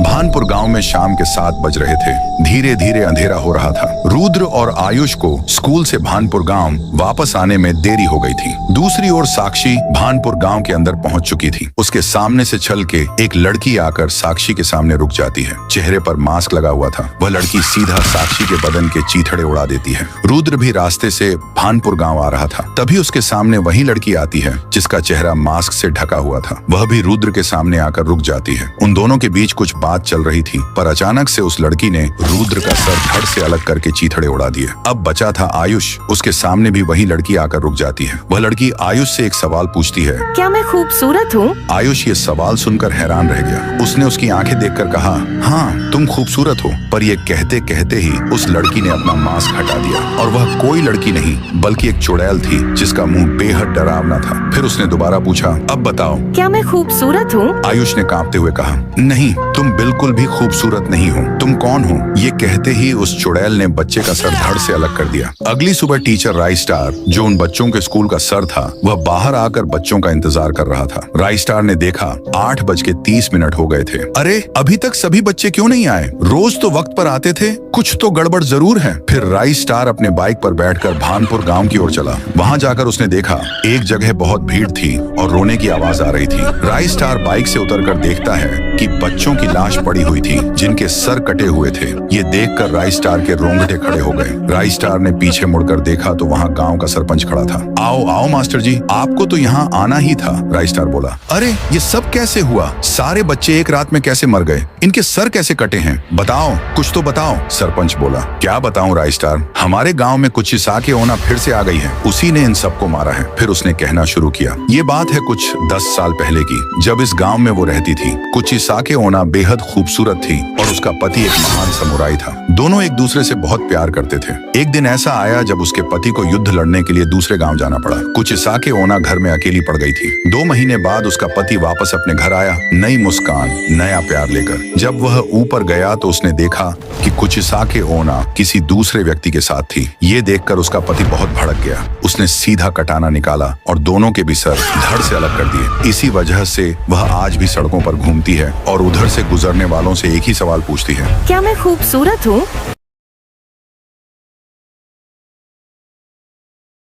भानपुर गांव में शाम के 7 बज रहे थे। धीरे धीरे अंधेरा हो रहा था। रुद्र और आयुष को स्कूल से भानपुर गांव वापस आने में देरी हो गई थी। दूसरी ओर साक्षी भानपुर गांव के अंदर पहुंच चुकी थी। उसके सामने से चल के एक लड़की आकर साक्षी के सामने रुक जाती है। चेहरे पर मास्क लगा हुआ था। वह लड़की सीधा साक्षी के बदन के चीथड़े उड़ा देती है। रुद्र भी रास्ते से भानपुर गांव आ रहा था। तभी उसके सामने वही लड़की आती है जिसका चेहरा मास्क से ढका हुआ था। वह भी रुद्र के सामने आकर रुक जाती है। उन दोनों के बीच कुछ बात चल रही थी, पर अचानक से उस लड़की ने रुद्र का सर धड़ से अलग करके चीथड़े उड़ा दिए। अब बचा था आयुष। उसके सामने भी वही लड़की आकर रुक जाती है। वह लड़की आयुष से एक सवाल पूछती है, क्या मैं खूबसूरत हूँ? आयुष ये सवाल सुनकर हैरान रह गया। उसने उसकी आंखें देखकर कहा, हाँ तुम खूबसूरत हो। पर ये कहते कहते ही उस लड़की ने अपना मास्क हटा दिया और वह कोई लड़की नहीं बल्कि एक चुड़ैल थी जिसका मुंह बेहद डरावना था। फिर उसने दोबारा पूछा, अब बताओ क्या मैं खूबसूरत हूँ? आयुष ने कांपते हुए कहा, नहीं तुम बिल्कुल भी खूबसूरत नहीं हो। तुम कौन हो? ये कहते ही उस चुड़ैल ने बच्चे का सर धड़ से अलग कर दिया। अगली सुबह टीचर राइस्टार, जो उन बच्चों के स्कूल का सर था, वह बाहर आकर बच्चों का इंतजार कर रहा था। राइस्टार ने देखा 8:30 हो गए थे। अरे अभी तक सभी बच्चे क्यों नहीं आए? रोज तो वक्त पर आते थे, कुछ तो गड़बड़ जरूर है। फिर राइस्टार अपने बाइक पर बैठकर भानपुर गांव की ओर चला। वहां जाकर उसने देखा एक जगह बहुत भीड़ थी और रोने की आवाज आ रही थी। राइस्टार बाइक से उतरकर देखता है कि बच्चों की लाश पड़ी हुई थी जिनके सर कटे हुए थे। ये देखकर राइस्टार के रोंगटे खड़े हो गए। राइस्टार ने पीछे मुड़कर देखा तो वहाँ गांव का सरपंच खड़ा था। आओ आओ मास्टर जी, आपको तो यहाँ आना ही था, राइस्टार बोला। अरे ये सब कैसे हुआ? सारे बच्चे एक रात में कैसे मर गए? इनके सर कैसे कटे हैं? बताओ, कुछ तो बताओ, सरपंच बोला। क्या बताऊं राइस्टार, हमारे गांव में कुचिसाके ओना फिर से आ गई है। उसी ने इन सबको मारा है। फिर उसने कहना शुरू किया, ये बात है कुछ 10 साल पहले की, जब इस गांव में वो रहती थी। कुचिसाके ओना बेहद खूबसूरत थी और उसका पति एक महान समुराई था। दोनों एक दूसरे से बहुत प्यार करते थे। एक दिन ऐसा आया जब उसके पति को युद्ध लड़ने के लिए दूसरे गांव जाना पड़ा। कुचिसाके ओना घर में अकेली पड़ गई थी। 2 महीने बाद उसका पति वापस अपने घर आया, नई मुस्कान, नया प्यार लेकर। जब वह ऊपर गया तो उसने देखा कि कुचिसाके ओना किसी दूसरे व्यक्ति के साथ थी। ये देखकर उसका पति बहुत भड़क गया। उसने सीधा कटाना निकाला और दोनों के भी सर धड़ से अलग कर दिए। इसी वजह से वह आज भी सड़कों पर घूमती है और उधर से गुजरने वालों से एक ही सवाल पूछती है, क्या मैं खूबसूरत हूँ?